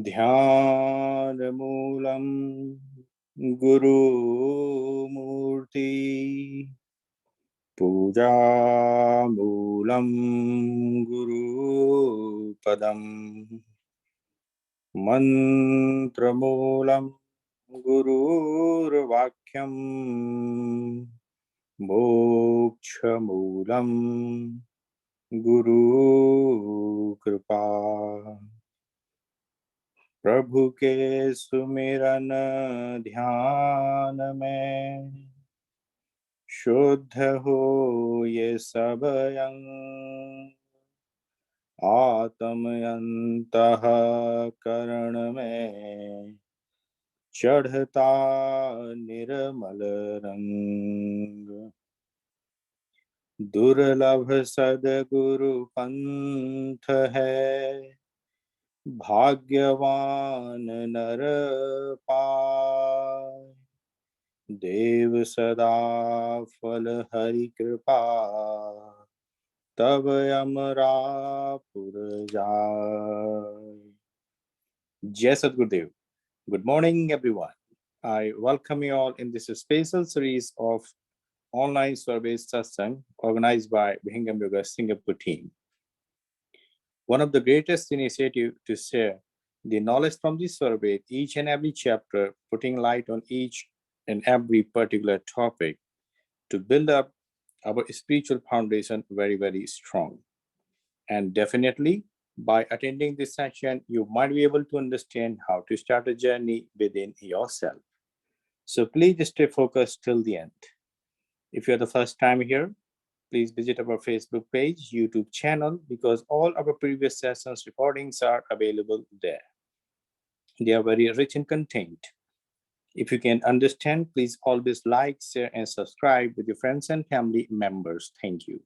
ध्यानमूलं गुरुमूर्ति पूजामूलं गुरुपदं मन्त्रमूलं गुरुर्वाक्यं मोक्षमूलं गुरुकृपा। प्रभु के सुमिरन ध्यान में शुद्ध हो ये सब अंग, आत्म अंतःकरण में चढ़ता निर्मल रंग। दुर्लभ सद्गुरु पंथ है, भाग्यवान नर पाय। देव सदा फल हरि कृपा, तब अमरापुर जाय। Jai Sadgurudev. Good morning, everyone. I welcome you all in this special series of online Swarved Satsang organized by Bhingam Yoga Singapore team. One of the greatest initiatives to share the knowledge from the survey, each and every chapter, putting light on each and every particular topic to build up our spiritual foundation very, very strong. And definitely, by attending this session, you might be able to understand how to start a journey within yourself. So please stay focused till the end. If you're the first time here, please visit our Facebook page, YouTube channel, because all our previous sessions recordings are available there. They are very rich in content. If you can understand, please always like, share, and subscribe with your friends and family members. Thank you.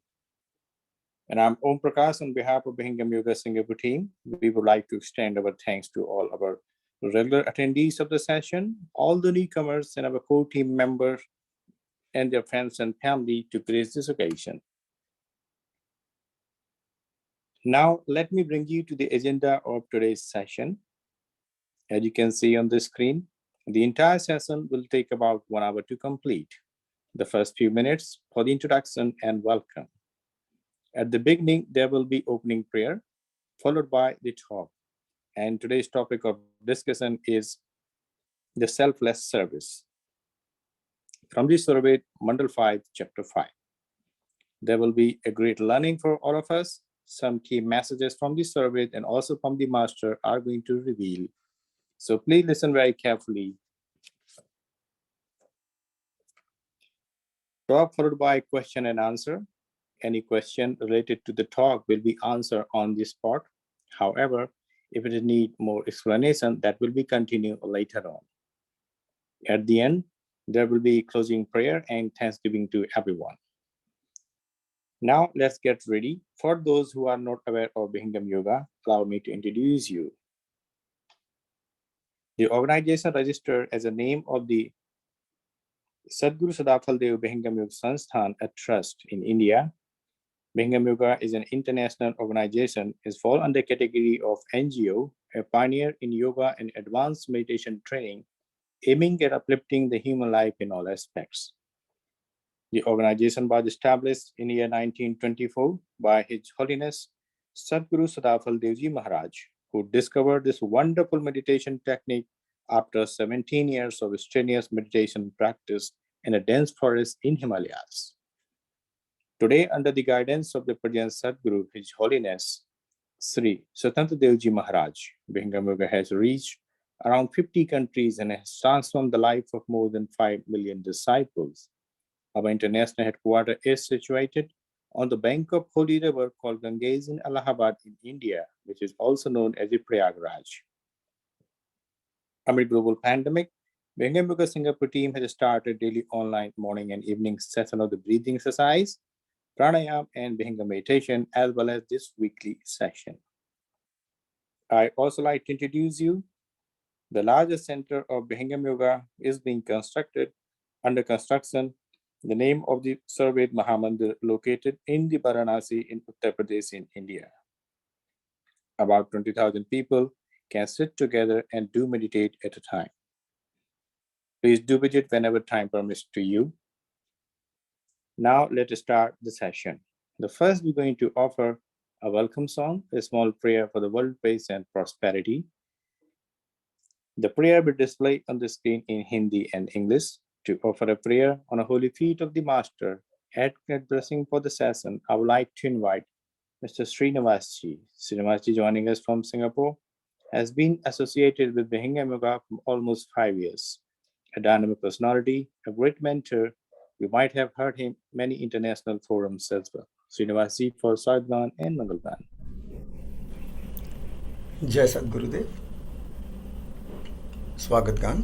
And I'm Om Prakash on behalf of Bhingam Yoga Singapore team. We would like to extend our thanks to all our regular attendees of the session, all the newcomers, and our core team members and their friends and family to grace this occasion. Now, let me bring you to the agenda of today's session. As you can see on the screen, the entire session will take about 1 hour to complete. The first few minutes for the introduction and welcome. At the beginning, there will be opening prayer, followed by the talk. And today's topic of discussion is the selfless service. From the survey, Mandal 5, Chapter 5. There will be a great learning for all of us. Some key messages from the survey and also from the master are going to reveal. So please listen very carefully. Talk followed by question and answer. Any question related to the talk will be answered on the spot. However, if it needs more explanation, that will be continued later on. At the end, there will be closing prayer and thanksgiving to everyone. Now, let's get ready. For those who are not aware of Bhingam Yoga, allow me to introduce you. The organization registered as a name of the Sadguru Sadafaldev Bhingam Yoga Sansthan, a trust in India. Bhingam Yoga is an international organization, is fall under category of NGO, a pioneer in yoga and advanced meditation training, aiming at uplifting the human life in all aspects. The organization was established in year 1924 by His Holiness Sadguru Sadafal Devji Maharaj, who discovered this wonderful meditation technique after 17 years of strenuous meditation practice in a dense forest in Himalayas. Today, under the guidance of the present Sadguru, His Holiness Sri Swatantra Devji Maharaj, Bhingam Yoga has reached around 50 countries and has transformed the life of more than 5 million disciples. Our international headquarters is situated on the bank of Holy River called Ganges in Allahabad in India, which is also known as the Prayagraj. Amid global pandemic, Bhingam Yoga Singapore team has started daily online morning and evening session of the breathing exercise, pranayam and Bhingam meditation, as well as this weekly session. I also like to introduce you. The largest center of Bhingam Yoga is being constructed, under construction. The name of the Swarved Mahamandir located in the Varanasi in Uttar Pradesh in India. About 20,000 people can sit together and do meditate at a time. Please do visit whenever time permits to you. Now let us start the session. The first, we're going to offer a welcome song, a small prayer for the world peace and prosperity. The prayer will display on the screen in Hindi and English. To offer a prayer on a holy feet of the Master, add great blessing for the session, I would like to invite Mr. Srinivasji. Srinivasji, joining us from Singapore, has been associated with Vihinga Yoga for almost 5 years. A dynamic personality, a great mentor, you might have heard him many international forums as well. Srinivasji for Sadhgan and Mangalgan. जय सद्गुरुदेव, स्वागत गान।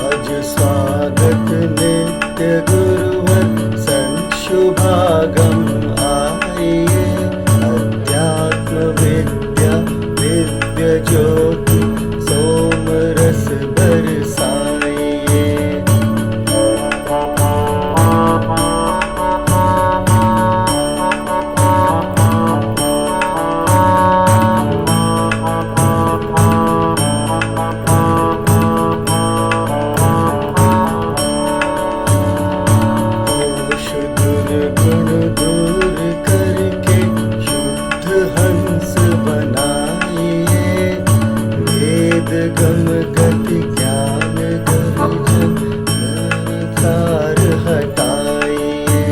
आज स्वागत नित्य गुरुवर संशुभागम आइए, अध्यात्म विद्या दिव्य ज्योति सोम रस बरसाइए। गम गति ज्ञान दर्शन तार हटाइए।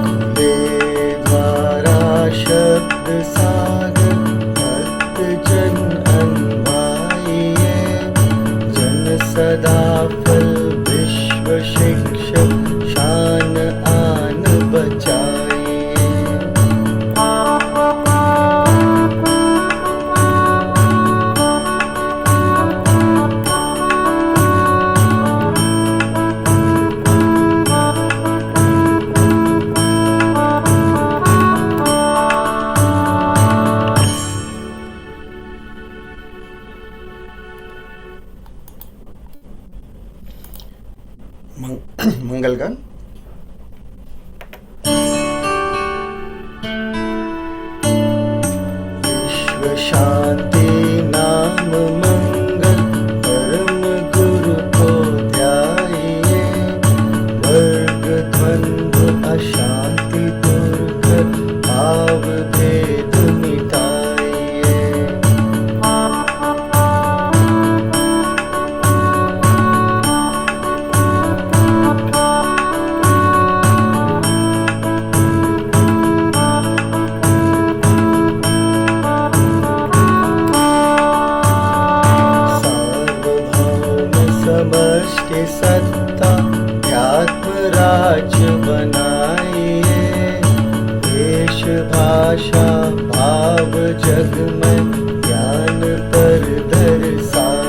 खुले द्वारा शब्द सागर जन अनवाइए, जन सदा फल विश्व शिक्षक शान आन बचाइए। मंगलगान। विश्व शांति नाम मंगल परम गुरु को ध्याइए, वर्ग द्वंद्व अशांति दूर कर भाव भेद मिटाइए। समष्टि सत्ता ध्यात्म राज्य बनाइए, देश भाषा भाव जग में ज्ञान पर दर्शाइए।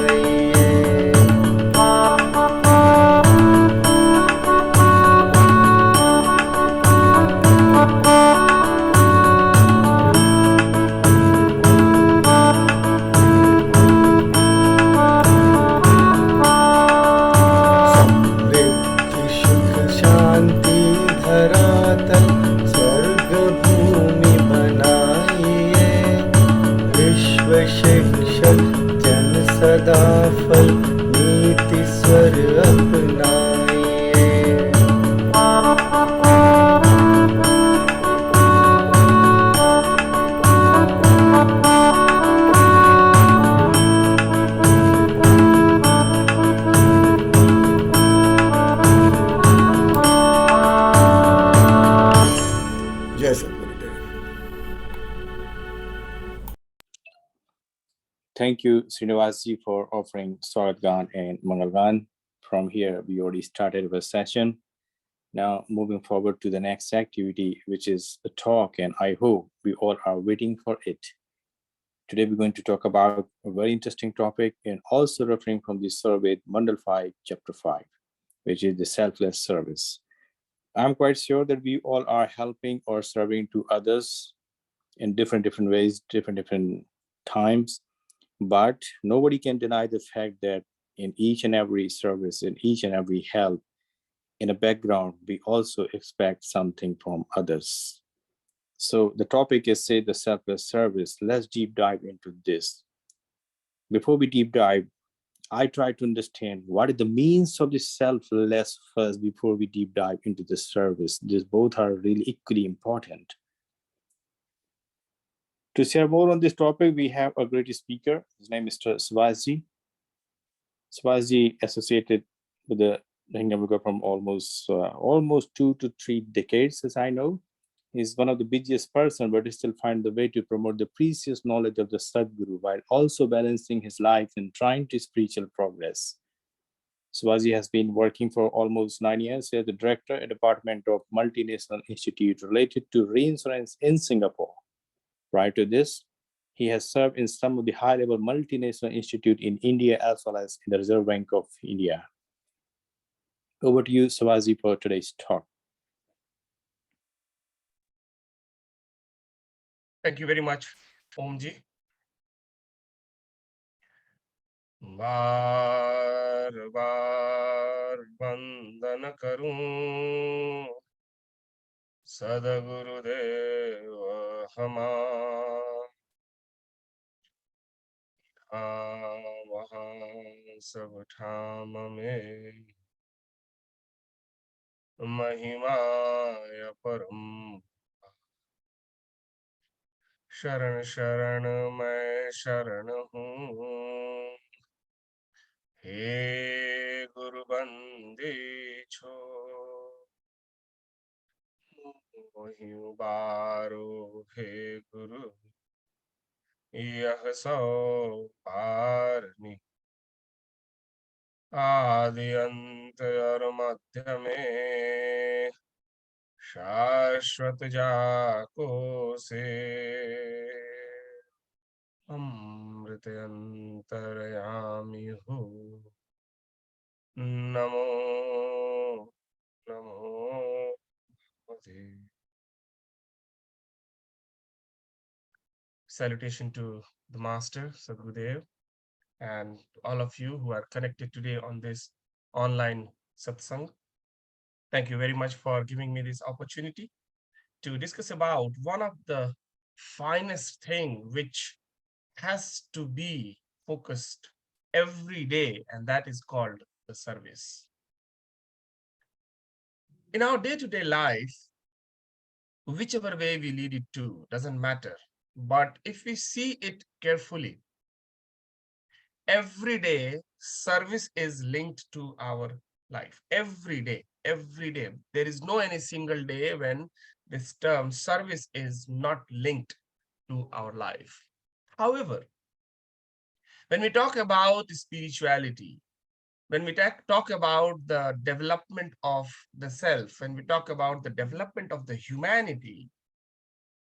शांति धरातल स्वर्ग भूमि बनाइए, विश्व शिक्षक जन सदा फल नीति स्वर अपनाइए। जय सद्गुरुदेव। Thank you, Srinivasji, for offering Swarved and Mangalgan. From here, we already started the session. Now, moving forward to the next activity, which is a talk, and I hope we all are waiting for it. Today, we're going to talk about a very interesting topic and also referring from the Swarved Mandal 5, Chapter 5, which is the selfless service. I'm quite sure that we all are helping or serving to others in different ways, different times. But nobody can deny the fact that in each and every service, in each and every help, in a background, we also expect something from others. So the topic is say the selfless service. Let's deep dive into this. Before we deep dive, I try to understand what are the means of the selfless first before we deep dive into the service. These both are really equally important. To share more on this topic, we have a great speaker. His name is Mr. Subhash. Subhash associated with the Hingamuga from almost 2 to 3 decades, as I know. He's one of the busiest person, but he still find the way to promote the precious knowledge of the Sadguru while also balancing his life and trying to spiritual progress. Swazi has been working for almost 9 years as the director at Department of Multinational Institute related to reinsurance in Singapore. Prior to this, he has served in some of the high-level multinational institute in India as well as in the Reserve Bank of India. Over to you, Swazi, for today's talk. Thank you very much, Omji. बार बार वंदन करूं सदगुरुदेव वहाँ सब ठाम में महिमा परम शरण शरण मैं शरण हूँ हे गुरु बंदी छो बारो हे गुरु यह सौ पारनी आदि अंत और मध्य में शाश्वत जाको से अमृत अंतरयामी हो Namo Namo Salutation to the Master, Sadgurudev, and all of you who are connected today on this online satsang. Thank you very much for giving me this opportunity to discuss about one of the finest thing which has to be focused every day, and that is called the service. In our day-to-day life, whichever way we lead it to, doesn't matter. But if we see it carefully, every day service is linked to our life. Every day. There is no any single day when this term service is not linked to our life. However, when we talk about spirituality, when we talk about the development of the self, when we talk about the development of the humanity,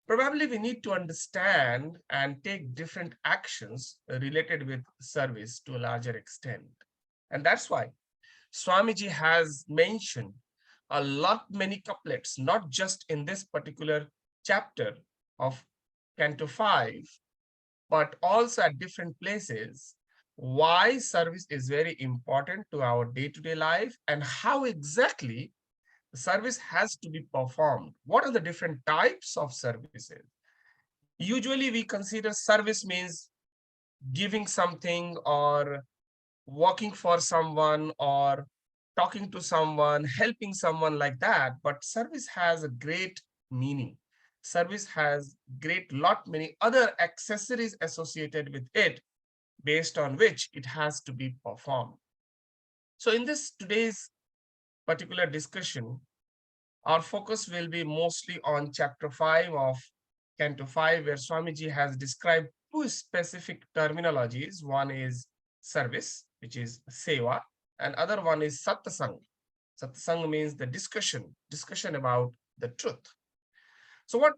probably we need to understand and take different actions related with service to a larger extent. And that's why Swamiji has mentioned a lot many couplets, not just in this particular chapter of Canto 5, but also at different places, why service is very important to our day-to-day life and how exactly the service has to be performed. What are the different types of services? Usually we consider service means giving something or working for someone or talking to someone, helping someone like that. But service has a great meaning. Service has great lot many other accessories associated with it based on which it has to be performed. So in this today's particular discussion, our focus will be mostly on chapter 5 of Canto 5, where Swamiji has described two specific terminologies. One is service, which is seva, and other one is satsang. Satsang means the discussion about the truth. So what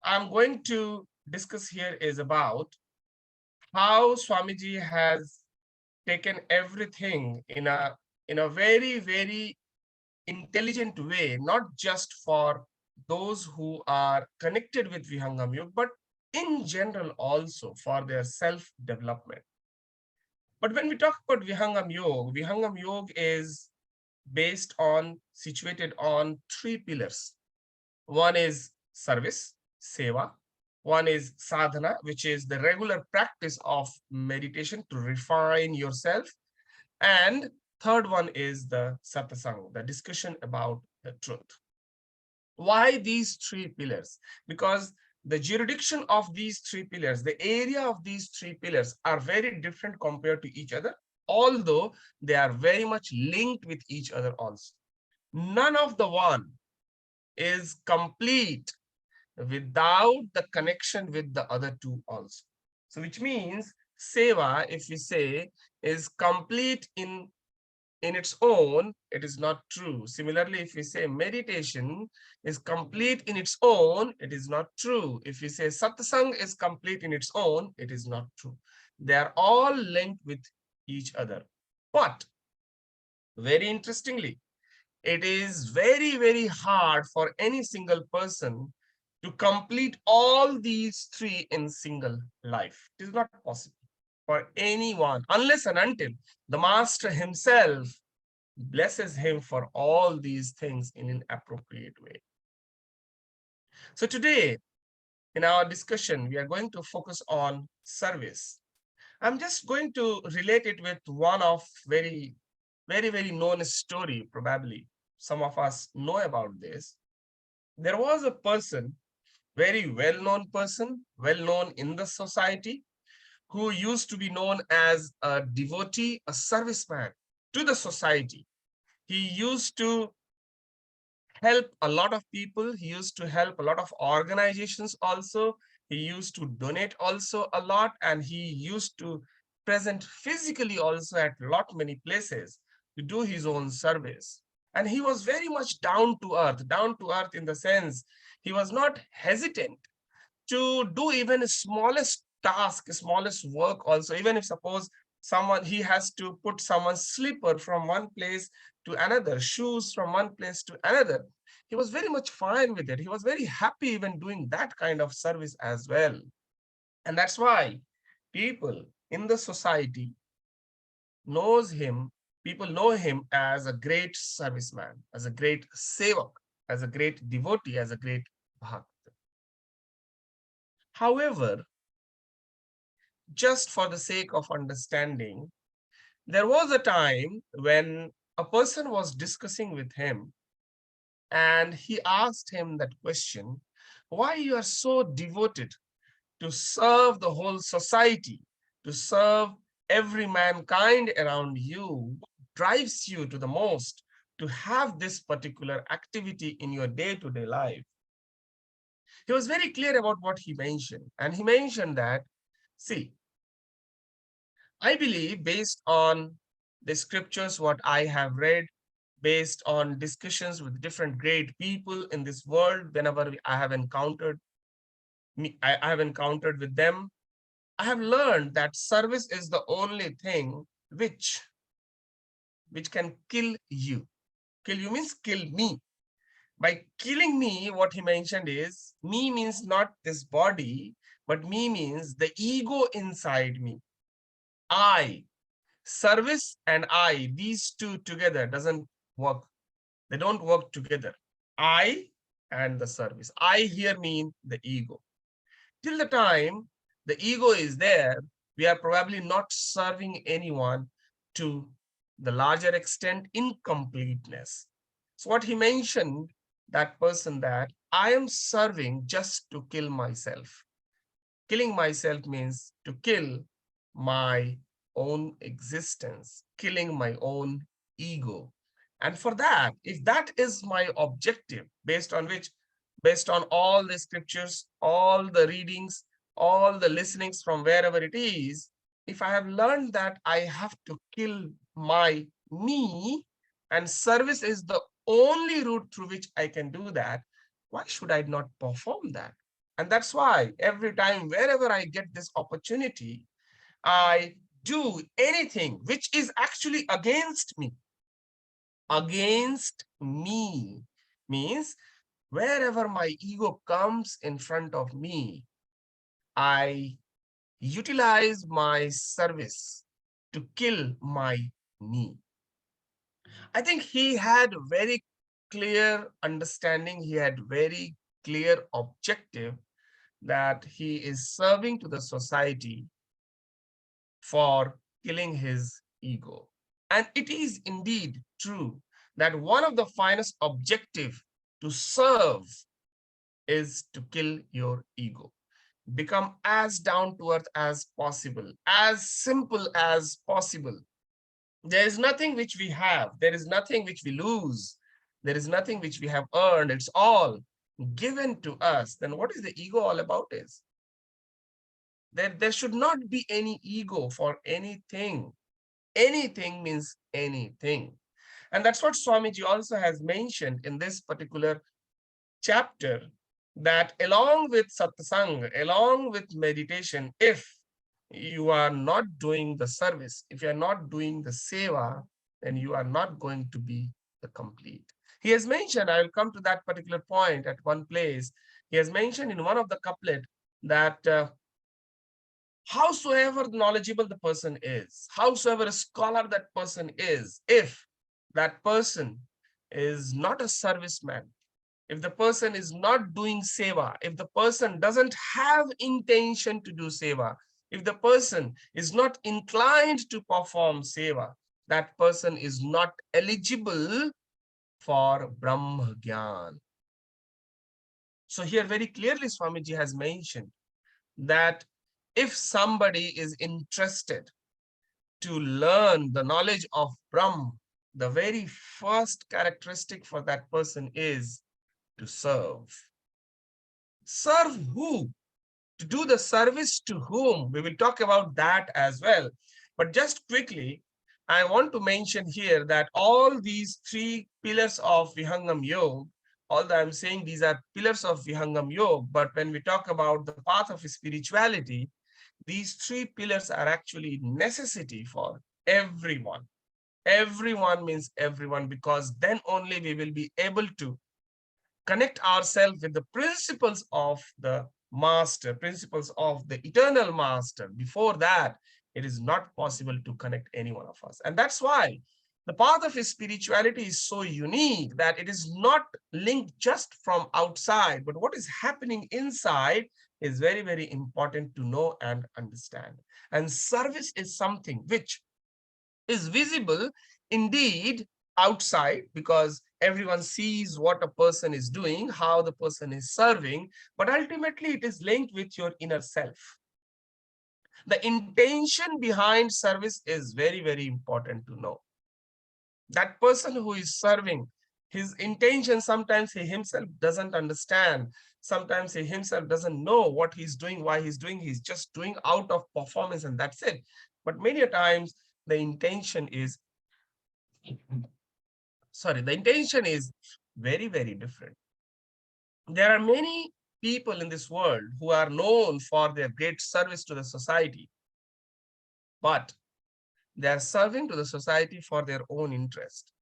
I'm going to discuss here is about how Swamiji has taken everything in a very intelligent way, not just for those who are connected with Vihangam Yoga, but in general also for their self-development. But when we talk about Vihangam Yoga is based on, situated on three pillars. One is service, seva. One is sadhana, which is the regular practice of meditation to refine yourself. And third one is the satsang, the discussion about the truth. Why these three pillars? Because the jurisdiction of these three pillars, the area of these three pillars are very different compared to each other, although they are very much linked with each other also. None of the one is complete without the connection with the other two also. So which means seva, if we say, is complete in its own, it is not true. Similarly, if we say meditation is complete in its own, it is not true. If we say satsang is complete in its own, it is not true. They are all linked with each other. But very interestingly, it is very, very hard for any single person to complete all these three in single life. It is not possible for anyone unless and until the master himself blesses him for all these things in an appropriate way. So today, in our discussion, we are going to focus on service. I'm just going to relate it with one of very, very known story, probably. Some of us know about this. There was a person, very well-known person, well-known in the society, who used to be known as a devotee, a serviceman to the society. He used to help a lot of people. He used to help a lot of organizations also. He used to donate also a lot, and he used to present physically also at many places to do his own service. And he was very much down to earth in the sense he was not hesitant to do even smallest task, smallest work also, even if suppose someone, he has to put someone's slipper from one place to another, shoes from one place to another. He was very much fine with it. He was very happy even doing that kind of service as well. And that's why people in the society knows him, people know him as a great serviceman, as a great sevak, as a great devotee, as a great bhakt. However, just for the sake of understanding, there was a time when a person was discussing with him and he asked him that question, why you are so devoted to serve the whole society, to serve every mankind around you? What drives you to the most to have this particular activity in your day-to-day life? He was very clear about what he mentioned. And he mentioned that, see, I believe based on the scriptures, what I have read, based on discussions with different great people in this world, whenever I have encountered I have encountered with them, I have learned that service is the only thing which can kill you. Kill you means kill me. By killing me, what he mentioned is, me means not this body, but me means the ego inside me. I, service and I, these two together doesn't work. They don't work together. I and the service. I here mean the ego. Till the time the ego is there, we are probably not serving anyone to the larger extent in completeness. So what he mentioned, that person, that I am serving just to kill myself. Killing myself means to kill my own existence, killing my own ego. And for that, if that is my objective, based on which, based on all the scriptures, all the readings, all the listenings from wherever it is, if I have learned that I have to kill my me, and service is the only route through which I can do that, why should I not perform that? And that's why every time, wherever I get this opportunity, I do anything which is actually against me. against me. Means wherever my ego comes in front of me, I utilize my service to kill my me. I think he had very clear understanding. He had very clear objective that he is serving to the society for killing his ego. And it is indeed true that one of the finest objective to serve is to kill your ego. Become as down to earth as possible, as simple as possible. There is nothing which we have. There is nothing which we lose. There is nothing which we have earned. It's all given to us. Then what is the ego all about is? There should not be any ego for anything. Anything means anything. And that's what Swamiji also has mentioned in this particular chapter, that along with satsang, along with meditation, if you are not doing the service, if you are not doing the seva, then you are not going to be the complete. He has mentioned, I will come to that particular point at one place. He has mentioned in one of the couplet that howsoever knowledgeable the person is, howsoever a scholar that person is, if that person is not a serviceman, if the person is not doing seva, if the person doesn't have intention to do seva, if the person is not inclined to perform seva, that person is not eligible for Brahma Gyan. So here very clearly Swamiji has mentioned that if somebody is interested to learn the knowledge of Brahma, the very first characteristic for that person is to serve. Serve who? To do the service to whom? We will talk about that as well. But just quickly, I want to mention here that all these three pillars of Vihangam Yoga, although I'm saying these are pillars of Vihangam Yoga, but when we talk about the path of spirituality, these three pillars are actually necessity for everyone. Everyone means everyone, because then only we will be able to connect ourselves with the principles of the master, principles of the eternal master. Before that, it is not possible to connect any one of us. And that's why the path of spirituality is so unique, that it is not linked just from outside, but what is happening inside is very, very important to know and understand. And service is something which is visible indeed outside, because everyone sees what a person is doing, how the person is serving, but ultimately it is linked with your inner self. The intention behind service is very, very important to know. That person who is serving, his intention, sometimes he himself doesn't understand. Sometimes he himself doesn't know what he's doing, why he's doing. He's just doing out of performance and that's it. But many a times the intention is, the intention is very, very different. There are many people in this world who are known for their great service to the society, but they are serving to the society for their own interest.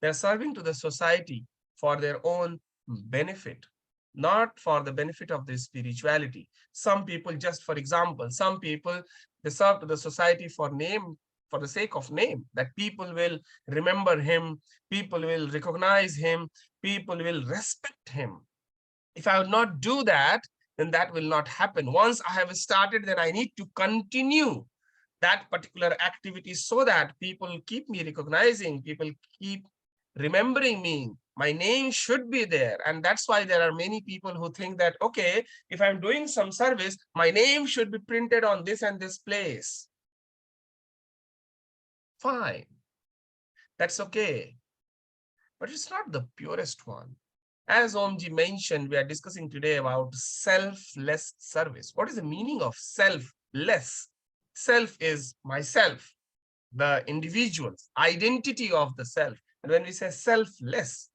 They're serving to the society for their own benefit, not for the benefit of the spirituality. Some people, just for example, some people, they serve to the society for name, for the sake of name, that people will remember him, people will recognize him, people will respect him. If I will not do that, then that will not happen. Once I have started, then I need to continue that particular activity so that people keep me recognizing, people keep remembering me. My name should be there. And that's why there are many people who think that, okay, if I'm doing some service, my name should be printed on this and this place. Fine. That's okay. But it's not the purest one. As Omji mentioned, we are discussing today about selfless service. What is the meaning of selfless? Self is myself, the individual's identity of the self. And when we say selfless,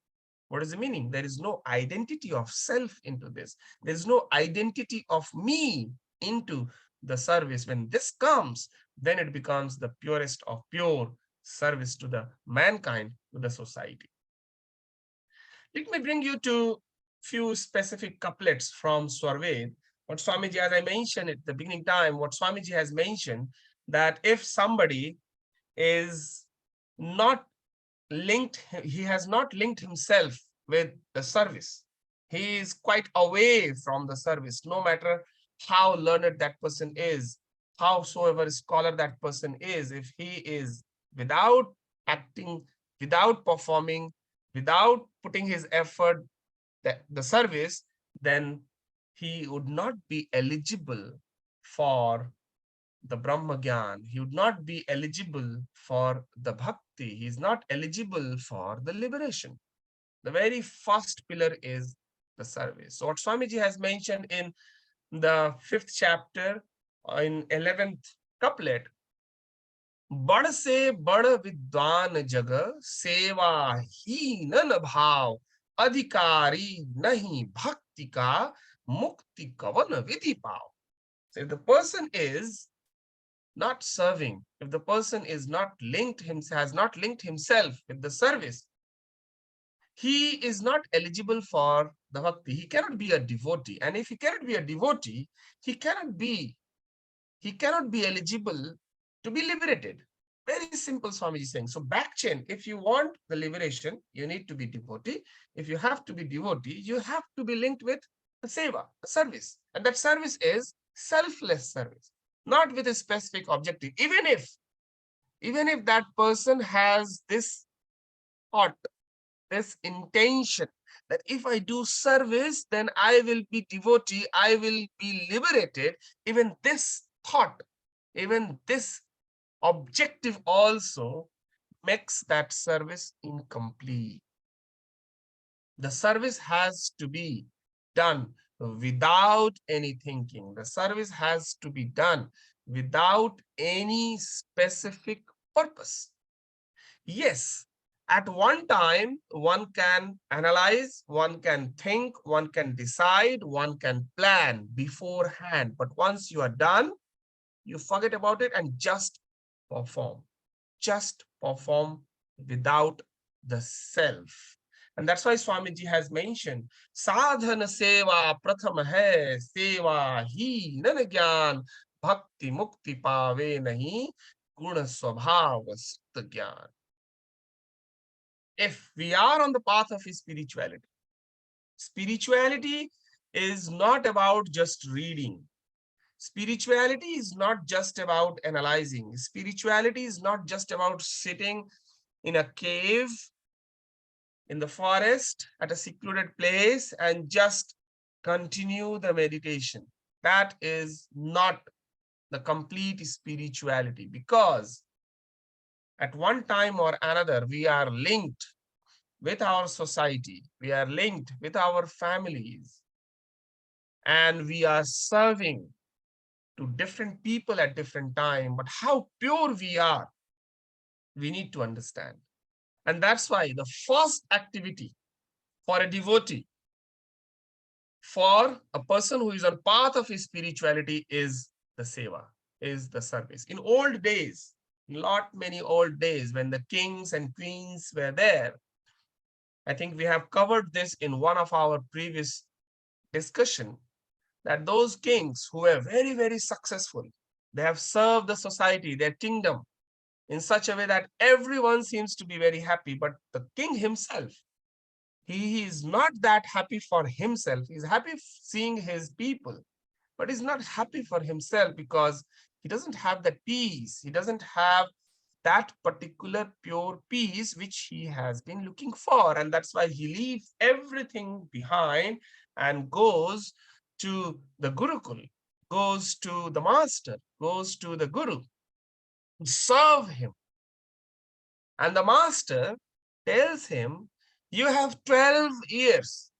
what is the meaning? There is no identity of self into this. There is no identity of me into the service. When this comes, then it becomes the purest of pure service to the mankind, to the society. Let me bring you to few specific couplets from Swarved. What Swamiji, as I mentioned at the beginning time, what Swamiji has mentioned, that if somebody is not linked, he has not linked himself with the service. He is quite away from the service, no matter how learned that person is, howsoever scholar that person is. If he is without acting, without performing, without putting his effort, the service, then he would not be eligible for the Brahma Gyan. He would not be eligible for the Bhakti. He is not eligible for the liberation. The very first pillar is the service. So what Swamiji has mentioned in the 5th chapter, in 11th couplet, बड़ से बड़ विद्वान जग सेवा ही none भाव अधिकारी नहीं भक्ति का मुक्ति कवन विधि पाओ. So if the person is not serving, if the person is not linked, has not linked himself with the service, he is not eligible for the bhakti. He cannot be a devotee. And if he cannot be a devotee, he cannot be eligible to be liberated. Very simple, Swamiji is saying. So back chain, if you want the liberation, you need to be devotee. If you have to be devotee, you have to be linked with the seva, the service. And that service is selfless service, not with a specific objective. Even if that person has this thought, this intention, that if I do service, then I will be devotee, I will be liberated. Even this thought, even this objective also makes that service incomplete. The service has to be done without any thinking. The service has to be done without any specific purpose. Yes, at one time, one can analyze, one can think, one can decide, one can plan beforehand. But once you are done, you forget about it and just perform. Just perform without the self. And that's why Swamiji has mentioned, sadhana seva pratham hai, seva hi nan gyan, bhakti mukti pave nahi, guna swabhav sutta gyan. If we are on the path of spirituality, spirituality is not about just reading. Spirituality is not just about analyzing. Spirituality is not just about sitting in a cave, in the forest, at a secluded place and just continue the meditation. That is not the complete spirituality, because at one time or another, we are linked with our society, we are linked with our families, and we are serving to different people at different time. But how pure we are, we need to understand. And that's why the first activity for a devotee, for a person who is on path of his spirituality, is the seva, is the service. In old days, many old days, when the kings and queens were there, I think we have covered this in one of our previous discussion, that those kings who were very, very successful, they have served the society, their kingdom, in such a way that everyone seems to be very happy. But the king himself, he is not that happy for himself. He's happy seeing his people, but he's not happy for himself, because he doesn't have that peace. He doesn't have that particular pure peace which he has been looking for. And that's why he leaves everything behind and goes to the Gurukul, goes to the master, goes to the Guru, serve him. And the master tells him, you have 12 years.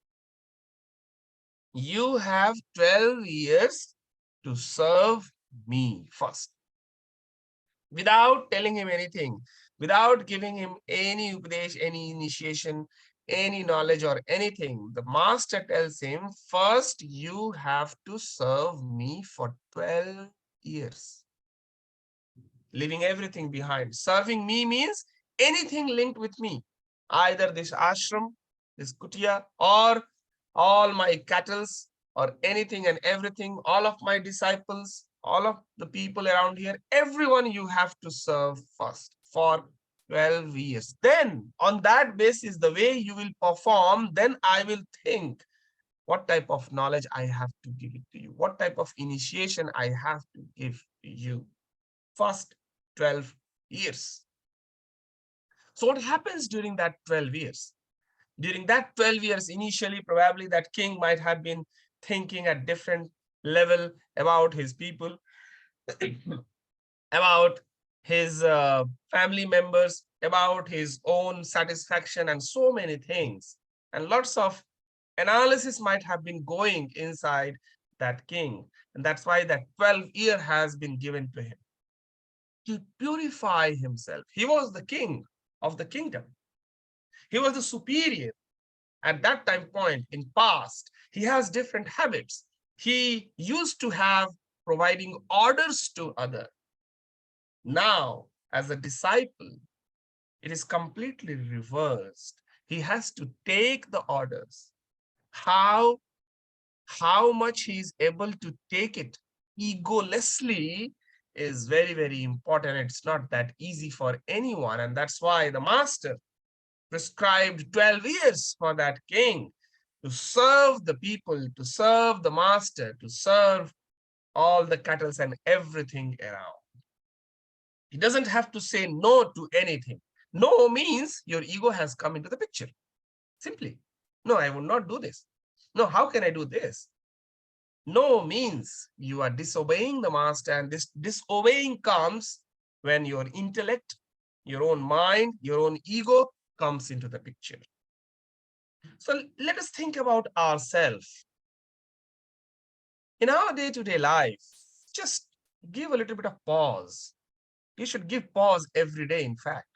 You have 12 years to serve me first. Without telling him anything, without giving him any upadesh, any initiation, any knowledge or anything, the master tells him, first you have to serve me for 12 years. leaving everything behind. Serving me means anything linked with me, either this ashram, this kutia, or all my cattle, or anything and everything, all of my disciples, all of the people around here, everyone you have to serve first for 12 years. Then on that basis, the way you will perform, then I will think what type of knowledge I have to give it to you, what type of initiation I have to give to you. First 12 years. So what happens during that 12 years? During that 12 years, initially, probably that king might have been thinking at different level about his people, about his family members, about his own satisfaction, and so many things. And lots of analysis might have been going inside that king. And that's why that 12 year has been given to him to purify himself. He was the king of the kingdom. He was the superior at that time point in past. He has different habits. He used to have providing orders to others. Now, as a disciple, it is completely reversed. He has to take the orders. How much he is able to take it egolessly is very, very important. It's not that easy for anyone. And that's why the master prescribed 12 years for that king to serve the people, to serve the master, to serve all the cattle and everything around. He doesn't have to say no to anything. No means your ego has come into the picture. Simply, no, I will not do this. No, how can I do this? No means you are disobeying the master, and this disobeying comes when your intellect, your own mind, your own ego comes into the picture. So let us think about ourselves. In our day-to-day life, just give a little bit of pause. You should give pause every day, in fact.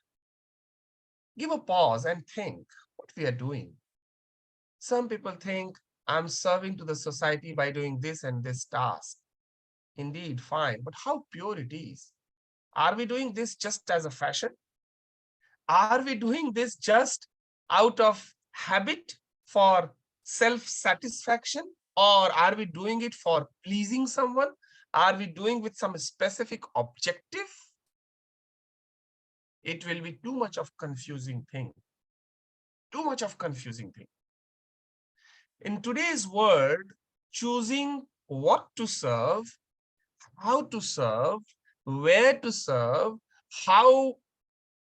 Give a pause and think what we are doing. Some people think I'm serving to the society by doing this and this task. Indeed, fine, but how pure it is. Are we doing this just as a fashion? Are we doing this just out of habit for self-satisfaction? Or are we doing it for pleasing someone? Are we doing with some specific objective? It will be too much of confusing thing. Too much of confusing thing. In today's world, choosing what to serve, how to serve, where to serve, how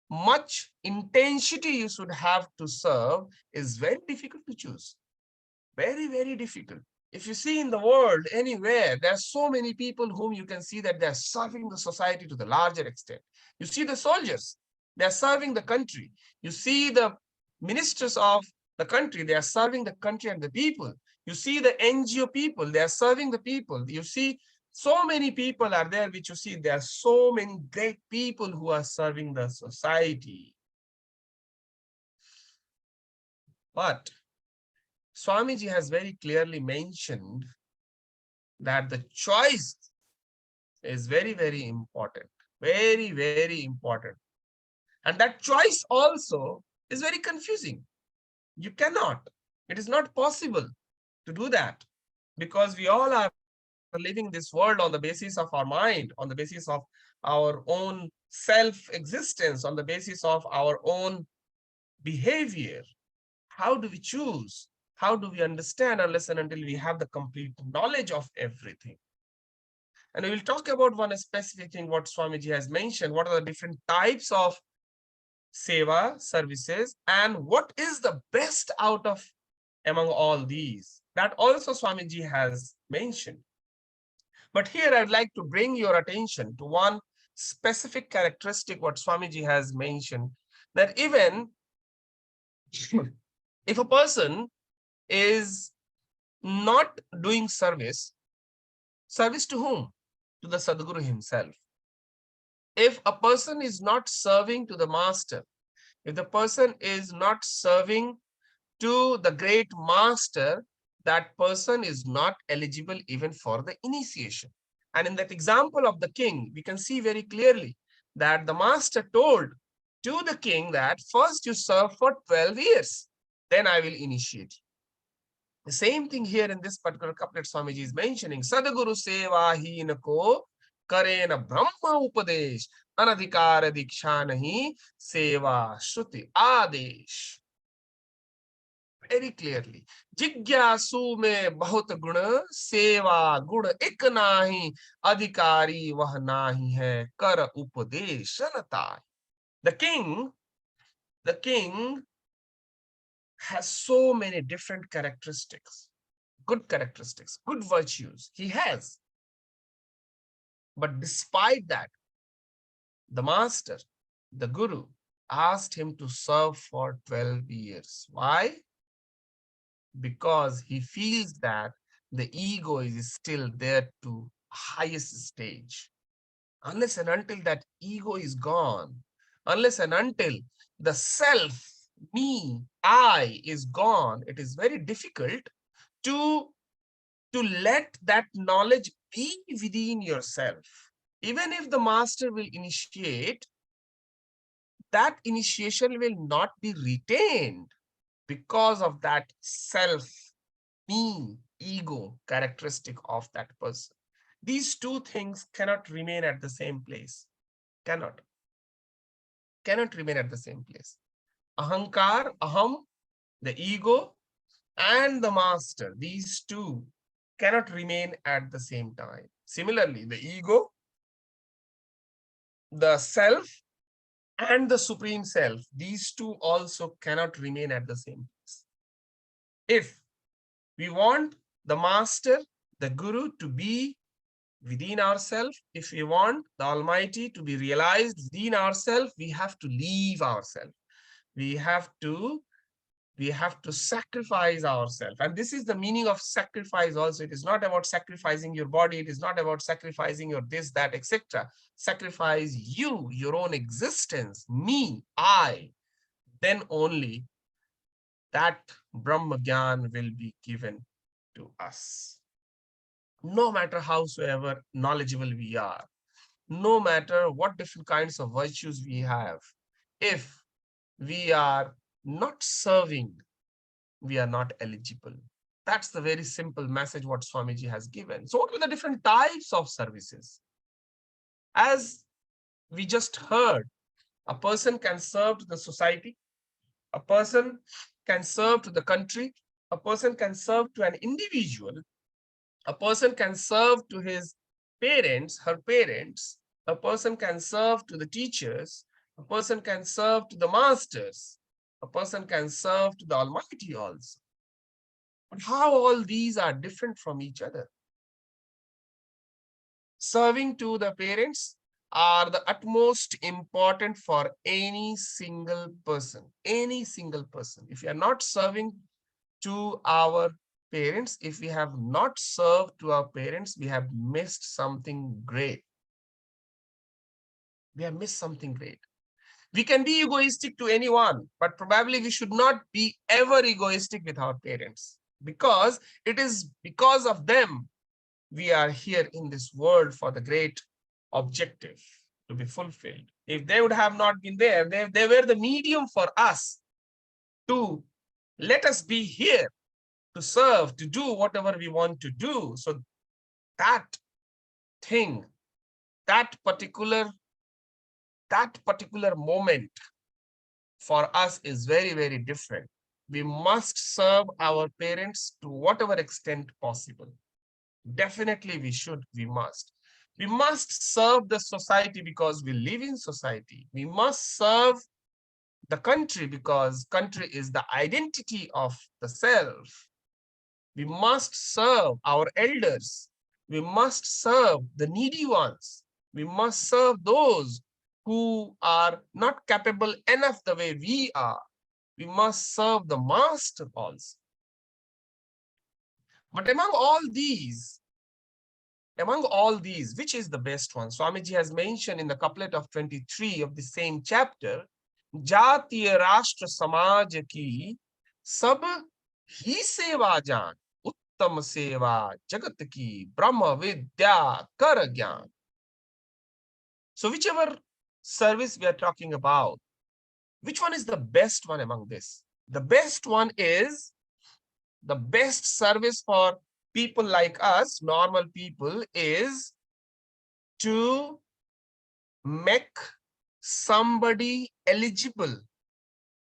much intensity you should have to serve is very difficult to choose. Very, very difficult. If you see in the world anywhere, there are so many people whom you can see that they're serving the society to the larger extent. You see the soldiers, they're serving the country. You see the ministers of the country, they are serving the country and the people. You see the NGO people, they are serving the people. You see so many people are there, which you see there are so many great people who are serving the society. But Swamiji has very clearly mentioned that the choice is very, very important. Very, very important. And that choice also is very confusing. You cannot. It is not possible to do that because we all are living this world on the basis of our mind, on the basis of our own self-existence, on the basis of our own behavior. How do we choose? How do we understand unless and until we have the complete knowledge of everything? And we will talk about one specific thing, what Swamiji has mentioned. What are the different types of seva, services, and what is the best out of among all these? That also Swamiji has mentioned. But here I'd like to bring your attention to one specific characteristic what Swamiji has mentioned, that even if a person is not doing service, service to whom? To the Sadguru himself. If a person is not serving to the master, if the person is not serving to the great master, that person is not eligible even for the initiation. And in that example of the king, we can see very clearly that the master told to the king that first you serve for 12 years, then I will initiate you. The same thing here in this particular couplet Swamiji is mentioning. Sadguru seva heen ko kare na brahma upadesh, anadhikara diksha nahi, seva shruti adesh. Very clearly. जिज्ञासु में बहुत गुण, सेवा गुण एक नाही, अधिकारी वह नाही है, कर उपदेशनता. The king has so many different characteristics, good virtues. He has. But despite that, the master, the guru, asked him to serve for 12 years. Why? Because he feels that the ego is still there to highest stage. Unless and until that ego is gone, unless and until the self, me, I is gone, it is very difficult to let that knowledge be within yourself. Even if the master will initiate, that initiation will not be retained because of that self, me, ego characteristic of that person. These two things cannot remain at the same place. Cannot remain at the same place. Ahankar, aham, the ego, and the master, these two cannot remain at the same time. Similarly, the ego, the self, and the supreme self, these two also cannot remain at the same place. If we want the master, the guru to be within ourselves, if we want the Almighty to be realized within ourselves, we have to leave ourselves. We have to sacrifice ourselves. And this is the meaning of sacrifice also. It is not about sacrificing your body. It is not about sacrificing your this, that, etc. Sacrifice you, your own existence, me, I. Then only that Brahma Gyan will be given to us. No matter howsoever knowledgeable we are, no matter what different kinds of virtues we have, if we are not serving, we are not eligible. That's the very simple message what Swamiji has given. So what are the different types of services? As we just heard, a person can serve to the society, a person can serve to the country, a person can serve to an individual, a person can serve to his parents, her parents, a person can serve to the teachers, a person can serve to the masters, a person can serve to the Almighty also. But how all these are different from each other? Serving to the parents are the utmost important for any single person. Any single person. If you are not serving to our parents, if we have not served to our parents, we have missed something great. We have missed something great. We can be egoistic to anyone, but probably we should not be ever egoistic with our parents, because it is because of them we are here in this world for the great objective to be fulfilled. If they would have not been there, they were the medium for us to let us be here, to serve, to do whatever we want to do. So that thing, that particular moment for us is very, very different. We must serve our parents to whatever extent possible. Definitely we should, we must. We must serve the society because we live in society. We must serve the country because country is the identity of the self. We must serve our elders. We must serve the needy ones. We must serve those who are not capable enough the way we are. We must serve the master also. But among all these, which is the best one? Swamiji has mentioned in the couplet of 23 of the same chapter, Jatiya Rashtra Samaj ki sab hi seva jaan, uttam seva jagat ki brahma vidya kar gyan. So whichever service we are talking about, which one is the best one among this? The best one is the best service for people like us, normal people, is to make somebody eligible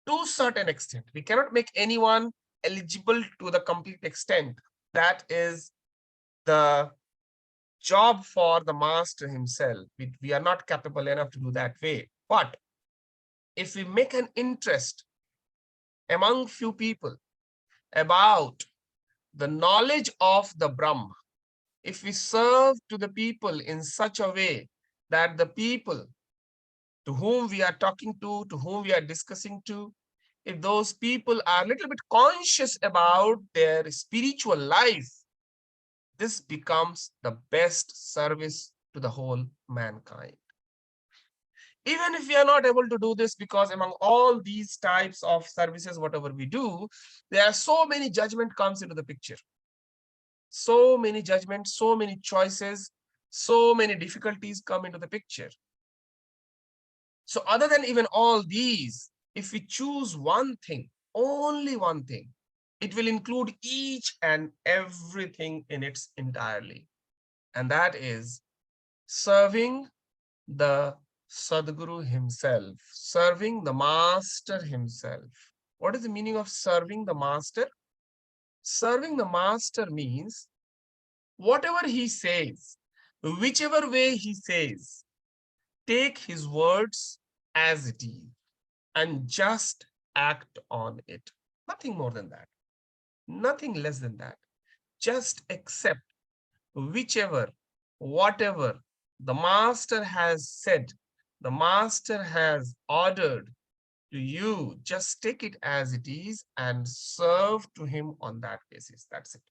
to a certain extent. We cannot make anyone eligible to the complete extent. That is the job for the master himself. We are not capable enough to do that way. But if we make an interest among few people about the knowledge of the Brahma, if we serve to the people in such a way that the people to whom we are talking to whom we are discussing to, if those people are a little bit conscious about their spiritual life, this becomes the best service to the whole mankind. Even if we are not able to do this, because among all these types of services, whatever we do, there are so many judgment comes into the picture. So many judgments, so many choices, so many difficulties come into the picture. So other than even all these, if we choose one thing, only one thing, it will include each and everything in its entirely. And that is serving the Sadguru himself, serving the master himself. What is the meaning of serving the master? Serving the master means whatever he says, whichever way he says, take his words as it is and just act on it. Nothing more than that. Nothing less than that. Just accept whichever, whatever the master has said, the master has ordered to you, just take it as it is and serve to him on that basis. That's it.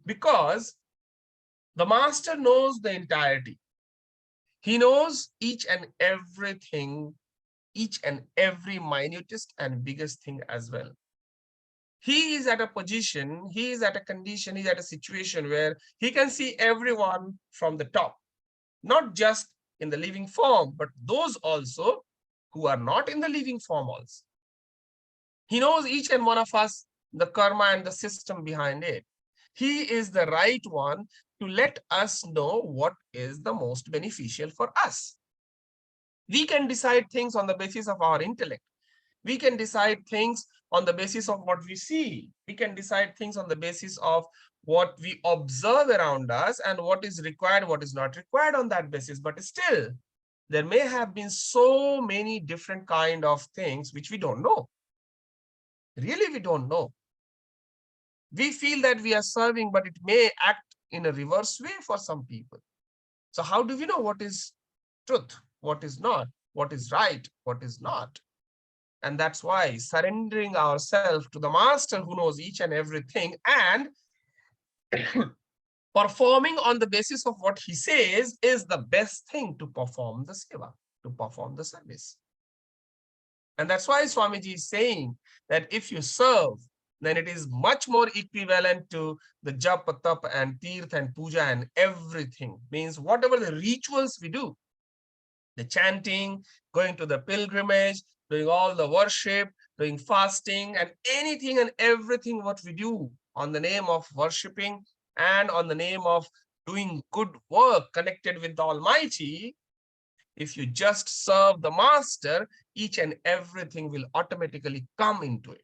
Because the master knows the entirety. He knows each and everything, each and every minutest and biggest thing as well. He is at a position, he is at a condition, he's at a situation where he can see everyone from the top, not just in the living form, but those also who are not in the living form also. He knows each and one of us, the karma and the system behind it. He is the right one to let us know what is the most beneficial for us. We can decide things on the basis of our intellect. We can decide things on the basis of what we see. We can decide things on the basis of what we observe around us and what is required, what is not required on that basis. But still, there may have been so many different kind of things which we don't know. Really, we don't know. We feel that we are serving, but it may act in a reverse way for some people. So how do we know what is truth, what is not, what is right, what is not? And that's why surrendering ourselves to the master who knows each and everything and performing on the basis of what he says is the best thing to perform the seva, to perform the service. And that's why Swamiji is saying that if you serve, then it is much more equivalent to the japa, tap, and tirth and puja and everything. Means whatever the rituals we do, the chanting, going to the pilgrimage, doing all the worship, doing fasting, and anything and everything what we do on the name of worshipping and on the name of doing good work connected with the Almighty, if you just serve the master, each and everything will automatically come into it.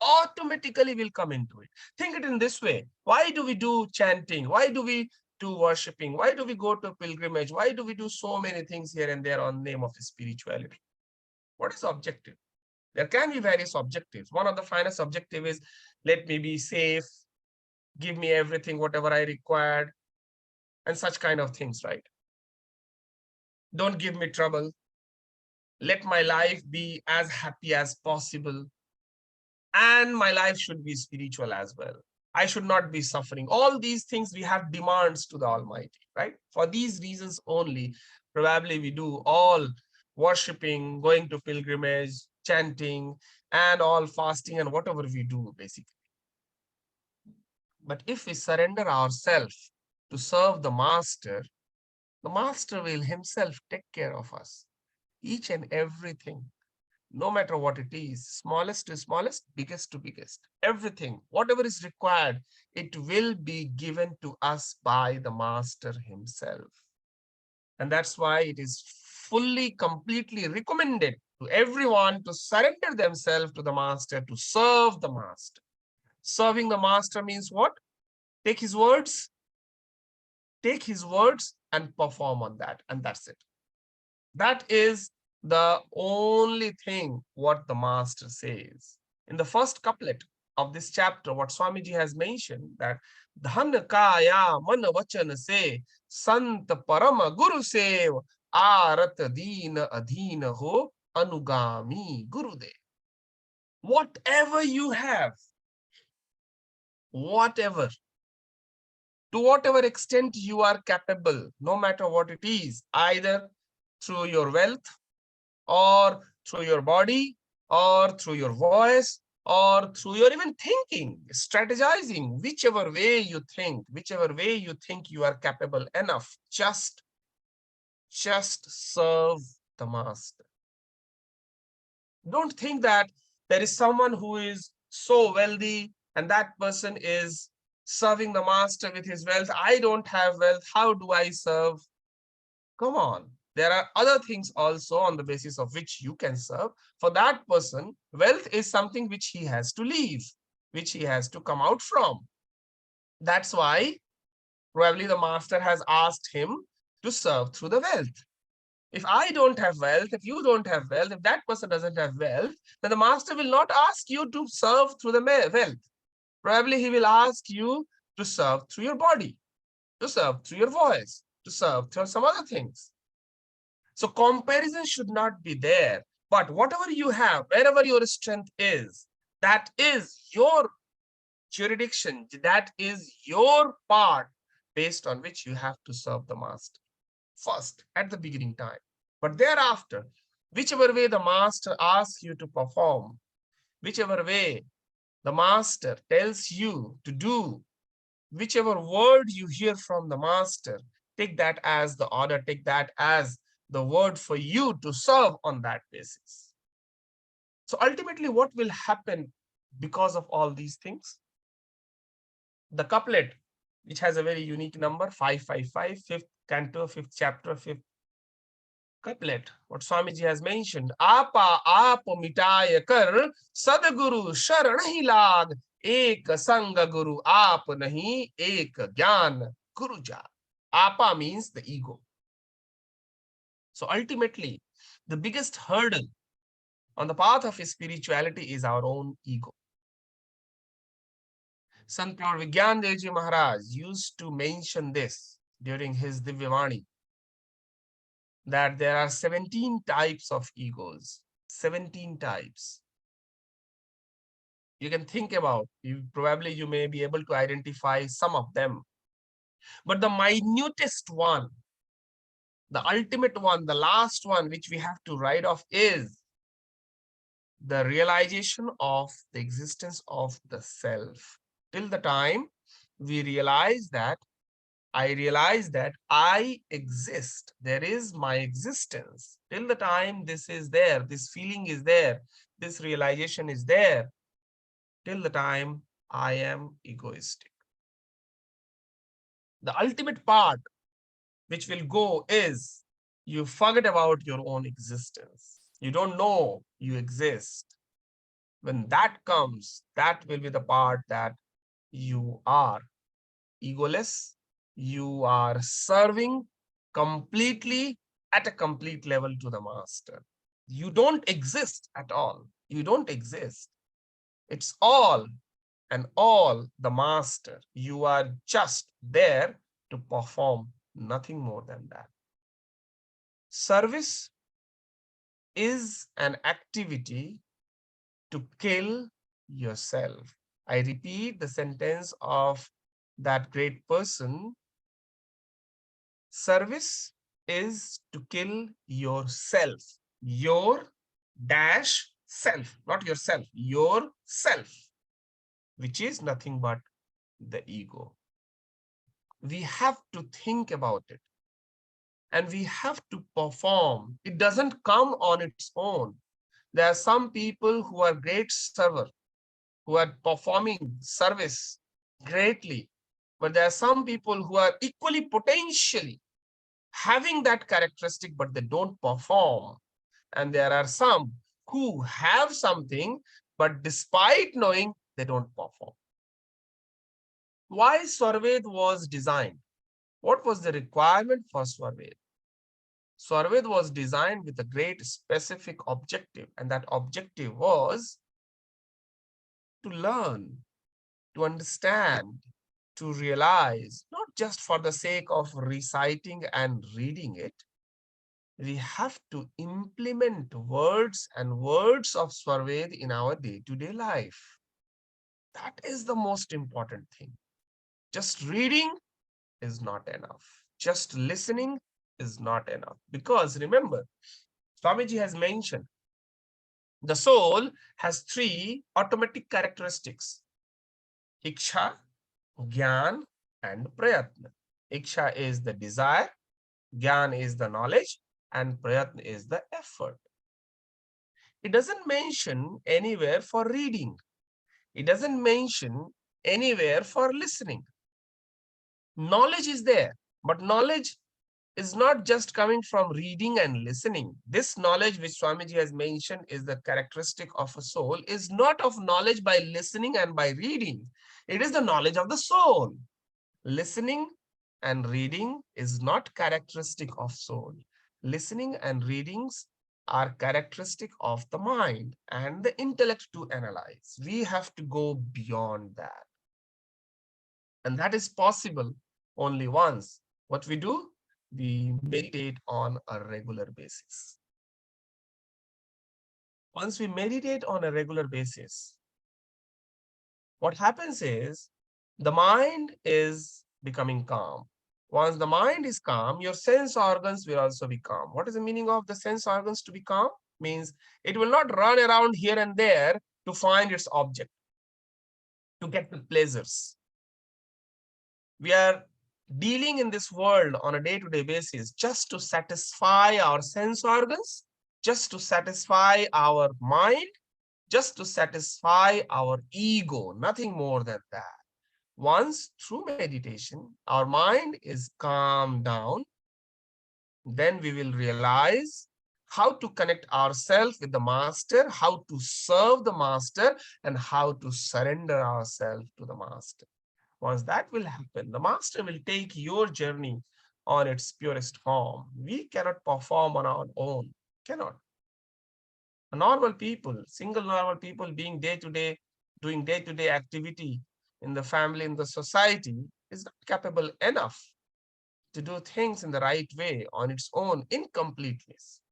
Automatically will come into it. Think it in this way. Why do we do chanting? Why do we do worshipping? Why do we go to pilgrimage? Why do we do so many things here and there on the name of spirituality? What is the objective? There can be various objectives. One of the finest objective is, let me be safe, give me everything, whatever I required, and such kind of things, right? Don't give me trouble. Let my life be as happy as possible. And my life should be spiritual as well. I should not be suffering. All these things we have demands to the Almighty, right? For these reasons only, probably we do all worshipping, going to pilgrimage, chanting, and all fasting and whatever we do, basically. But if we surrender ourselves to serve the master, The master will himself take care of us, each and everything, no matter what it is, smallest to smallest, biggest to biggest, everything, whatever is required, it will be given to us by the master himself. And that's why it is fully, completely recommended to everyone to surrender themselves to the master, to serve the master. Serving the master means what? Take his words, and perform on that. And that's it. That is the only thing what the master says. In the first couplet of this chapter, what Swamiji has mentioned, that Dhan Kaya Man Vachan Se Sant Parama Guru Sev Arat Deen Adheen Ho Anugami Gurudev. Whatever you have, whatever, to whatever extent you are capable, no matter what it is, either through your wealth, or through your body, or through your voice, or through your even thinking, strategizing, whichever way you think you are capable enough, just serve the master. Don't think that there is someone who is so wealthy and that person is serving the master with his wealth. I don't have wealth. How do I serve? Come on. There are other things also on the basis of which you can serve. For that person, wealth is something which he has to leave, which he has to come out from. That's why probably the master has asked him to serve through the wealth. If I don't have wealth, if you don't have wealth, if that person doesn't have wealth, then the master will not ask you to serve through the wealth. Probably he will ask you to serve through your body, to serve through your voice, to serve through some other things. So comparison should not be there. But whatever you have, wherever your strength is, that is your jurisdiction, that is your part based on which you have to serve the master first at the beginning time. But thereafter, whichever way the master asks you to perform, whichever way the master tells you to do, whichever word you hear from the master, take that as the order, take that as the word for you to serve on that basis. So ultimately, what will happen because of all these things? The couplet, which has a very unique number, 555, 5th canto, 5th chapter, 5th couplet, what Swamiji has mentioned, Apa aap mitaya kar, Sadguru sharan hi lag, ek sanga guru aap nahi, ek gyan guru ja. Apa means the ego. So ultimately, the biggest hurdle on the path of spirituality is our own ego. Sant Lord Vigyan Devji Maharaj used to mention this during his Divyavani, that there are 17 types of egos, 17 types. You can think about, probably you may be able to identify some of them. But the minutest one, the ultimate one, the last one, which we have to write off is the realization of the existence of the self. Till the time we realize that I exist, there is my existence. Till the time this is there, this feeling is there, this realization is there, till the time I am egoistic. The ultimate part which will go is you forget about your own existence. You don't know you exist. When that comes, that will be the part that you are egoless, you are serving completely at a complete level to the master. You don't exist at all. You don't exist. It's all and all the master. You are just there to perform, nothing more than that. Service is an activity to kill yourself. I repeat the sentence of that great person. Service is to kill yourself. Your dash self, not yourself, yourself, which is nothing but the ego. We have to think about it. and we have to perform. It doesn't come on its own. There are some people who are great server, who are performing service greatly, but there are some people who are equally potentially having that characteristic, but they don't perform. And there are some who have something, but despite knowing, they don't perform. Why Swarved was designed? What was the requirement for Swarved? Swarved was designed with a great specific objective, and that objective was to learn, to understand, to realize, not just for the sake of reciting and reading it. We have to implement words and words of Swarved in our day-to-day life. That is the most important thing. Just reading is not enough. Just listening is not enough. Because remember, Swamiji has mentioned the soul has three automatic characteristics: Iksha, Gyan, and Prayatna. Iksha is the desire, Gyan is the knowledge, and Prayatna is the effort. It doesn't mention anywhere for reading. It doesn't mention anywhere for listening. Knowledge is there, but knowledge is not just coming from reading and listening. This knowledge which Swamiji has mentioned is the characteristic of a soul, is not of knowledge by listening and by reading. It is the knowledge of the soul. Listening and reading is not characteristic of soul. Listening and readings are characteristic of the mind and the intellect to analyze. We have to go beyond that. And that is possible only once. What we do? We meditate on a regular basis. Once we meditate on a regular basis, what happens is the mind is becoming calm. Once the mind is calm, your sense organs will also be calm. What is the meaning of the sense organs to be calm? Means it will not run around here and there to find its object, to get the pleasures. We are dealing in this world on a day-to-day basis just to satisfy our sense organs, just to satisfy our mind, just to satisfy our ego, nothing more than that. Once through meditation, our mind is calmed down, then we will realize how to connect ourselves with the master, how to serve the master, and how to surrender ourselves to the master. Once that will happen, the master will take your journey on its purest form. We cannot perform on our own, cannot. A normal people, single normal people being day-to-day, doing day-to-day activity in the family, in the society, is not capable enough to do things in the right way on its own in completeness.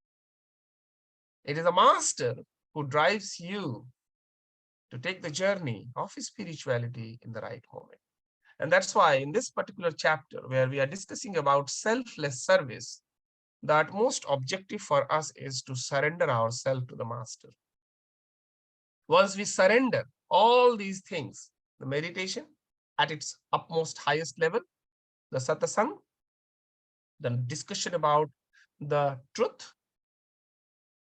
It is a master who drives you to take the journey of spirituality in the right moment. And that's why in this particular chapter, where we are discussing about selfless service, the utmost objective for us is to surrender ourselves to the master. Once we surrender all these things, the meditation at its utmost highest level, the satsang, the discussion about the truth,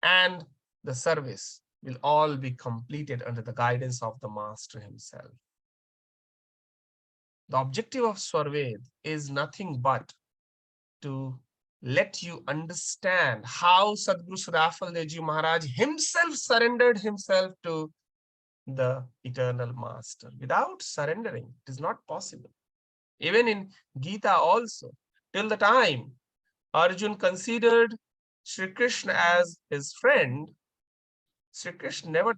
and the service will all be completed under the guidance of the master himself. The objective of Swarved is nothing but to let you understand how Sadguru Sadafal Devji Maharaj himself surrendered himself to the eternal master. Without surrendering, it is not possible. Even in Gita also, till the time Arjun considered Sri Krishna as his friend, Sri Krishna never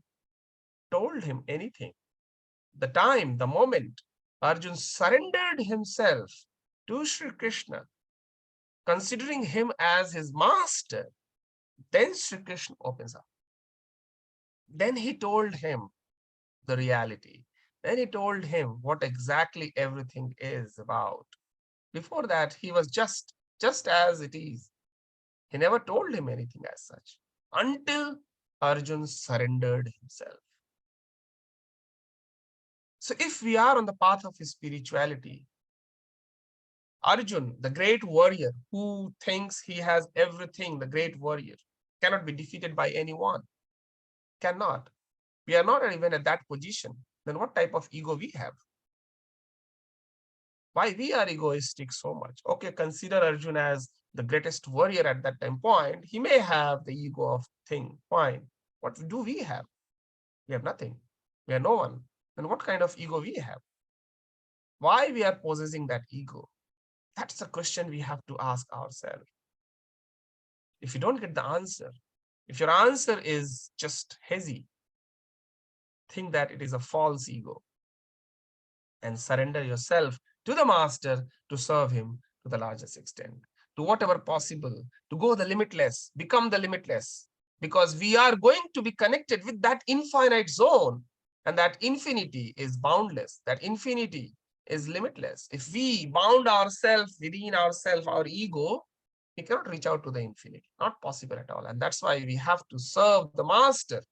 told him anything. The time, the moment Arjun surrendered himself to Sri Krishna, considering him as his master, then Sri Krishna opens up. Then he told him the reality. Then he told him what exactly everything is about. Before that, he was just as it is. He never told him anything as such until Arjun surrendered himself. So if we are on the path of spirituality, Arjun, the great warrior who thinks he has everything, the great warrior, cannot be defeated by anyone. Cannot. We are not even at that position. Then what type of ego we have? Why we are egoistic so much? Okay, consider Arjun as the greatest warrior at that time point. He may have the ego of thing, fine. What do we have? We have nothing. We are no one. And what kind of ego we have? Why we are possessing that ego? That's the question we have to ask ourselves. If you don't get the answer, if your answer is just hazy, think that it is a false ego and surrender yourself to the master to serve him to the largest extent, to whatever possible, to go the limitless, become the limitless, because we are going to be connected with that infinite zone, and that infinity is boundless, that infinity is limitless. If we bound ourselves within ourselves, our ego, we cannot reach out to the infinity, not possible at all. And that's why we have to serve the master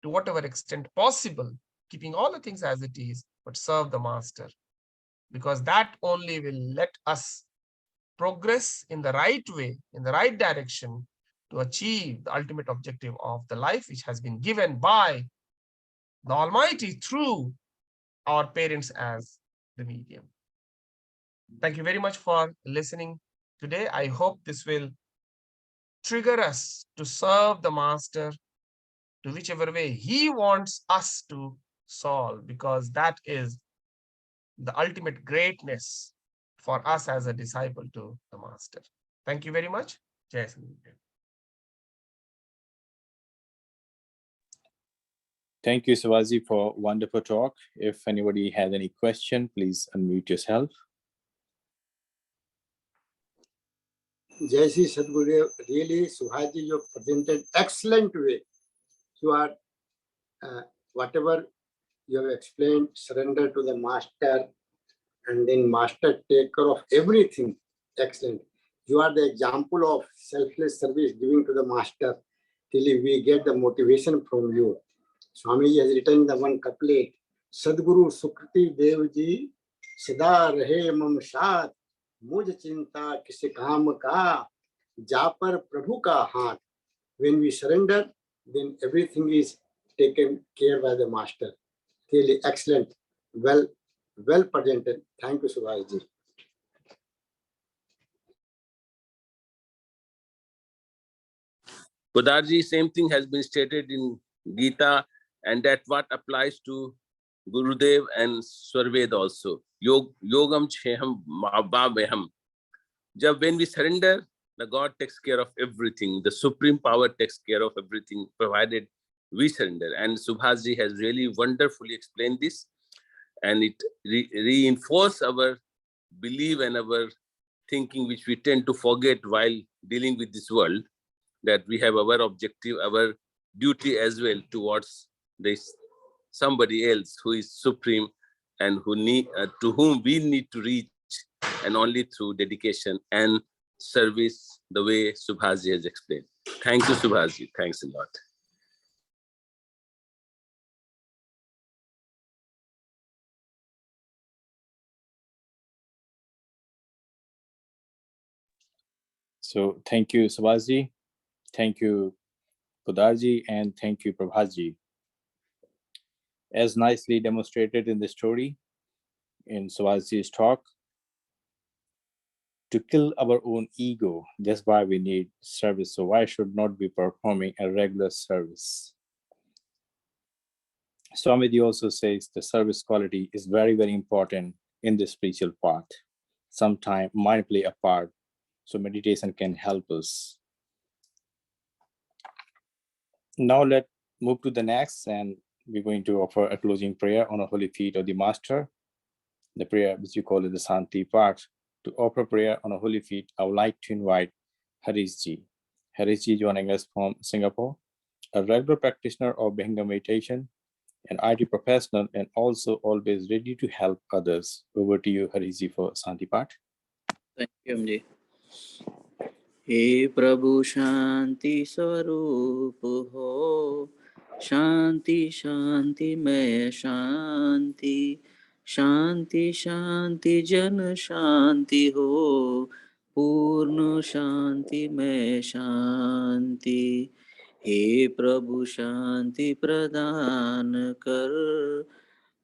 to whatever extent possible, keeping all the things as it is, but serve the master, because that only will let us progress in the right way, in the right direction, to achieve the ultimate objective of the life which has been given by the Almighty through our parents as the medium. Thank you very much for listening today. I hope this will trigger us to serve the master to whichever way he wants us to solve, because that is the ultimate greatness for us as a disciple to the master. Thank you very much. Jai Sangha. Thank you, Subhash, for wonderful talk. If anybody has any question, please unmute yourself. Jai Shri Sadgurudev, really, Subhash, you presented excellent way. You are, whatever you have explained, surrender to the master, and then master take care of everything. Excellent. You are the example of selfless service giving to the master. Till we get the motivation from you. Swamiji has written the one couplet, Sadguru Sukriti Devji, Sada Rahe Mam Shat, Muj Chinta Kisi Kam Ka, Japar Prabhu Ka Haat. When we surrender, then everything is taken care by the master. Really excellent. Well presented. Thank you, Subhash. Podarji, same thing has been stated in Gita, and that what applies to Gurudev and Swarved also. Yogam cheham bhaveham. When we surrender, the God takes care of everything. The supreme power takes care of everything, provided we surrender. And Subhashi has really wonderfully explained this, and it reinforces our belief and our thinking, which we tend to forget while dealing with this world, that we have our objective, our duty as well towards this somebody else who is supreme and who to whom we need to reach, and only through dedication and service, the way Subhashi has explained. Thank you, Subhashi. Thanks a lot. So thank you, Subhashi. Thank you, Podarji, and thank you, Prabhaji. As nicely demonstrated in the story in Subhashi's talk, to kill our own ego, that's why we need service. So why should not be performing a regular service? Swamiji also says the service quality is very, very important in the spiritual path. Sometimes mind play a part, so meditation can help us. Now let's move to the next, and we're going to offer a closing prayer on the holy feet of the master. The prayer which we call it the Santi part. To offer prayer on a holy feet, I would like to invite Harishji. Harishji joining us from Singapore, a regular practitioner of Bhinga meditation, an IT professional, and also always ready to help others. Over to you, Harishji, for Santi part. Thank you, MJ. हे प्रभु शांति स्वरूप हो, शांति शांति में शांति, शांति शांति जन शांति हो, पूर्ण शांति में शांति। हे प्रभु शांति प्रदान कर,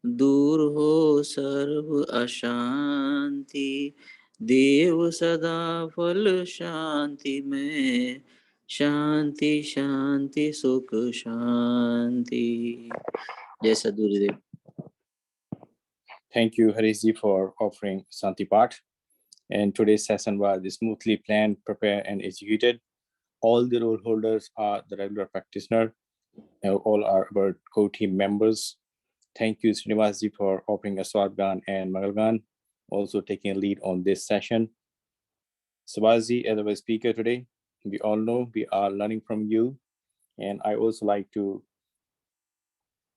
दूर हो सर्व अशांति। देव सदा फल शांति में, शांति शांति सुख शांति। जय सद्गुरुदेव। Thank you, Harishji, for offering Santi Path. And today's session was smoothly planned, prepared, and executed. All the role holders are the regular practitioner. All are our core team members. Thank you, Srinivasji, for offering a Swargan and Mangalgan, also taking a lead on this session. Subhashi, as our speaker today, we all know we are learning from you. And I also like to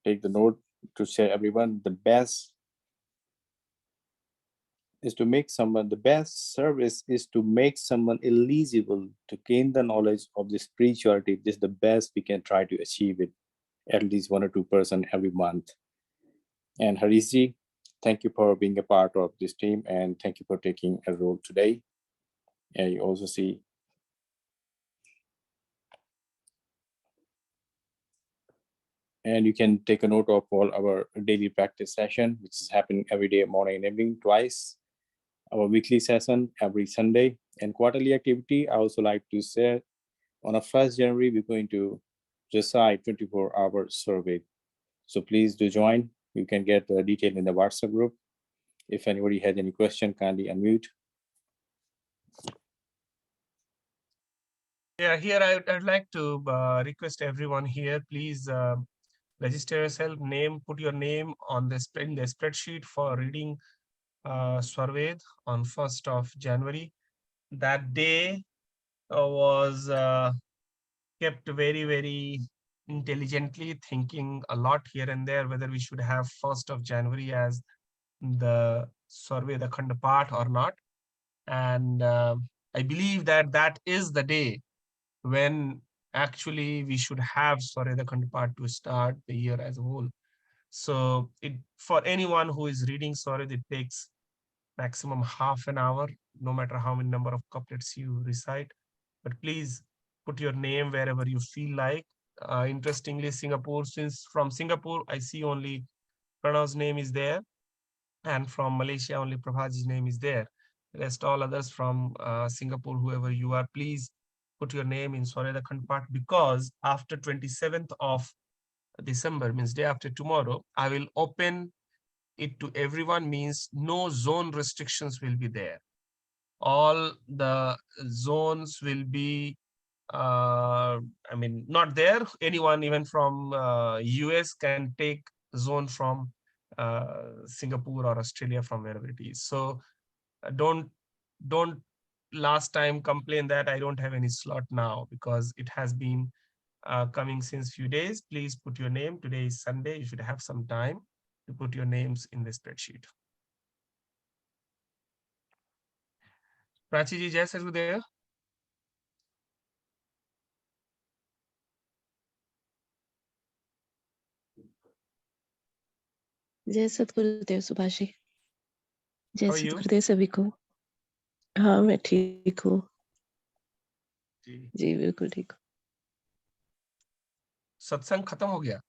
take the note to share everyone the best is to make someone, the best service is to make someone eligible to gain the knowledge of the spirituality. This is the best we can try to achieve it, at least 1 or 2% every month. And Harishji, thank you for being a part of this team, and thank you for taking a role today. And you also see and you can take a note of all our daily practice session, which is happening every day, morning and evening, twice. Our weekly session every Sunday, and quarterly activity. I also like to say on a 1st January, we're going to recite 24-hour survey. So please do join. You can get the detail in the WhatsApp group. If anybody has any question, kindly unmute. Yeah, here I'd like to request everyone here, please register yourself, put your name on the spreadsheet for reading Swarved on 1st of January. That day was kept very, very intelligently, thinking a lot here and there, whether we should have 1st of January as the Swarved Akhand Path or not. And I believe that that is the day when actually we should have Swarved Akhand Path to start the year as a whole. So for anyone who is reading Swarved, it takes maximum half an hour, no matter how many number of couplets you recite. But please put your name wherever you feel like. Interestingly, Singapore, since from Singapore, I see only Pranav's name is there. And from Malaysia, only Prabhaj's name is there. Rest all others from Singapore, whoever you are, please put your name in Swarved Akhand Path, because after 27th of December, means day after tomorrow, I will open it to everyone, means no zone restrictions will be there. All the zones will be, not there. Anyone, even from US, can take zone from Singapore or Australia, from wherever it is. So don't last time complain that I don't have any slot now, because it has been coming since few days. Please put your name. Today is Sunday. You should have some time to put your names in the spreadsheet. Prachi ji, Jai Sargudev. जय सतगुरुदेव सुभाष जी। जय How are you? Satgurudev सभी को। हाँ, मैं ठीक हूँ जी। जी, बिल्कुल ठीक हूँ। सत्संग खत्म हो गया?